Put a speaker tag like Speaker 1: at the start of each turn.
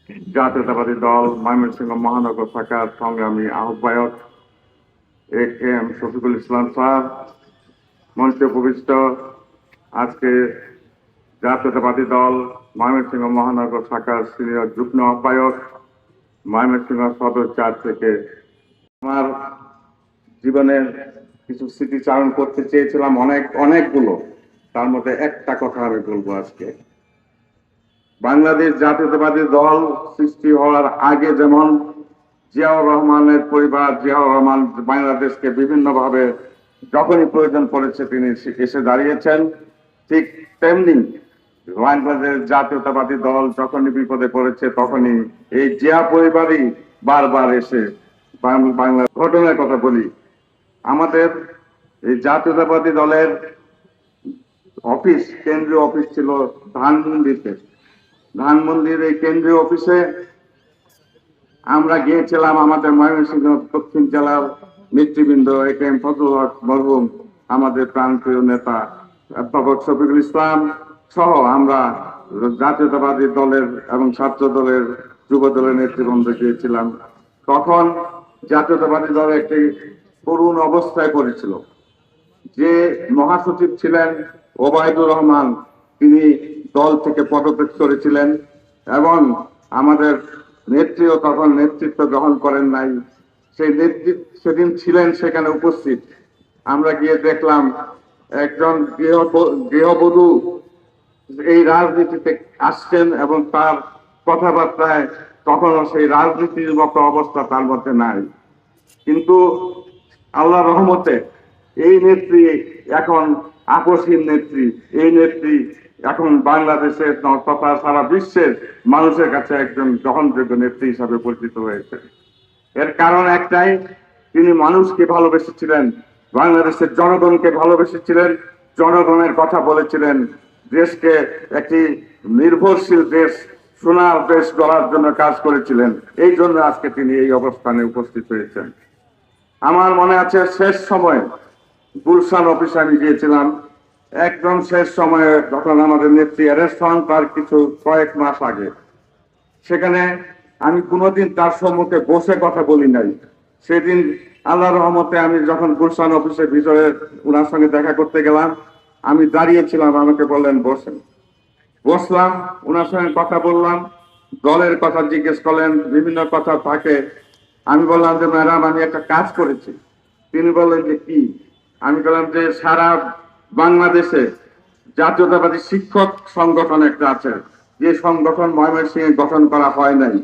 Speaker 1: জাতীয়তাবাদী দল ময়মনসিংহ মহানগর শাখার সংগ্রামী আহ্বায়ক এ.কে.এম. শফিকুল ইসলাম স্যার, মঞ্চে উপবিষ্ট আজকে জাতীয়তাবাদী দল ময়মনসিংহ মহানগর শাখার সিনিয়র যুগ্ম আহ্বায়ক, ময়মনসিংহ সদর 4 থেকে আমার জীবনের কিছু স্মৃতিচারণ করতে চেয়েছিলাম, অনেকগুলো। তার মধ্যে একটা কথা আমি বলবো আজকে। বাংলাদেশ জাতীয়তাবাদী দল সৃষ্টি হওয়ার আগে যেমন জিয়াউর রহমানের পরিবার, জিয়াউর রহমান বাংলাদেশকে বিভিন্নভাবে যখনই প্রয়োজন পড়েছে তিনি এসে দাঁড়িয়েছেন, ঠিক তেমনি বাংলাদেশ জাতীয়তাবাদী দল যখনই বিপদে পড়েছে তখনই এই জিয়া পরিবারই বারবার এসে বাংলা ঘটনার কথা বলি। আমাদের এই জাতীয়তাবাদী দলের অফিস, কেন্দ্রীয় অফিস ছিল ধানমন্ডিতে। ধানমন্ডির এই কেন্দ্রীয় অফিসে আমরা গিয়েছিলাম আমাদের ময়মনসিংহ দক্ষিণ জেলার নেতৃবৃন্দ, এ.কে.এম. ফজলুল হক মরহুম, আমাদের প্রাণপ্রিয় নেতা অধ্যাপক শফিকুল ইসলাম সহ আমরা জাতীয়তাবাদী দলের এবং ছাত্র দলের, যুব দলের নেতৃবৃন্দ গিয়েছিলাম। তখন জাতীয়তাবাদী দল একটি করুণ অবস্থায় পড়েছিল। যে মহাসচিব ছিলেন ওবায়দুর রহমান, তিনি দল থেকে পদত্যাগ করেছিলেন এবং আমাদের নেত্রীও তখন নেতৃত্ব গ্রহণ করেন নাই। সেই নেতৃত্ব সেদিন ছিলেন সেখানে উপস্থিত। আমরা গিয়ে দেখলাম একজন গৃহবধূ এই রাজনীতিতে আসছেন এবং তার কথাবার্তায় কখনো সেই রাজনীতির মতো অবস্থা তার মধ্যে নাই। কিন্তু আল্লাহ রহমতে এই নেত্রী এখন আপসহীন নেত্রী। এই নেত্রী এখন বাংলাদেশের তথা সারা বিশ্বের মানুষের কাছে একজন গ্রহণযোগ্য নেত্রী হিসাবে পরিচিত হয়েছে। এর কারণ একটাই, তিনি মানুষকে ভালোবেসেছিলেন, বাংলাদেশের জনগণকে ভালোবেসেছিলেন, জনগণের কথা বলেছিলেন, দেশকে একটি নির্ভরশীল দেশ, সোনার দেশ গড়ার জন্য কাজ করেছিলেন। এই জন্য আজকে তিনি এই অবস্থানে উপস্থিত হয়েছেন। আমার মনে আছে শেষ সময়ে গুলশান অফিসে আমি গিয়েছিলাম, একদম শেষ সময়ে যখন আমাদের নেত্রী অ্যারেস্ট হন তার কয়েক মাস আগে। সেখানে আমি কোনোদিন তার সম্মুখে বসে কথা বলি নাই। সেদিন আল্লাহ রহমতে আমি যখন গুলশান অফিসের ভিতরে ওনার সঙ্গে দেখা করতে গেলাম, আমি দাঁড়িয়েছিলাম, আমাকে বললেন বসেন। বসলাম, ওনার সঙ্গে কথা বললাম, দলের কথা জিজ্ঞেস করলেন, বিভিন্ন কথা থাকে। আমি বললাম যে ম্যাডাম আমি একটা কাজ করেছি। তিনি বললেন যে কি? আমি বললাম যে সারা বাংলাদেশে জাতীয়তাবাদী শিক্ষক সংগঠন একটা আছে, যে সংগঠন ময়মনসিংহে গঠন করা হয় নাই।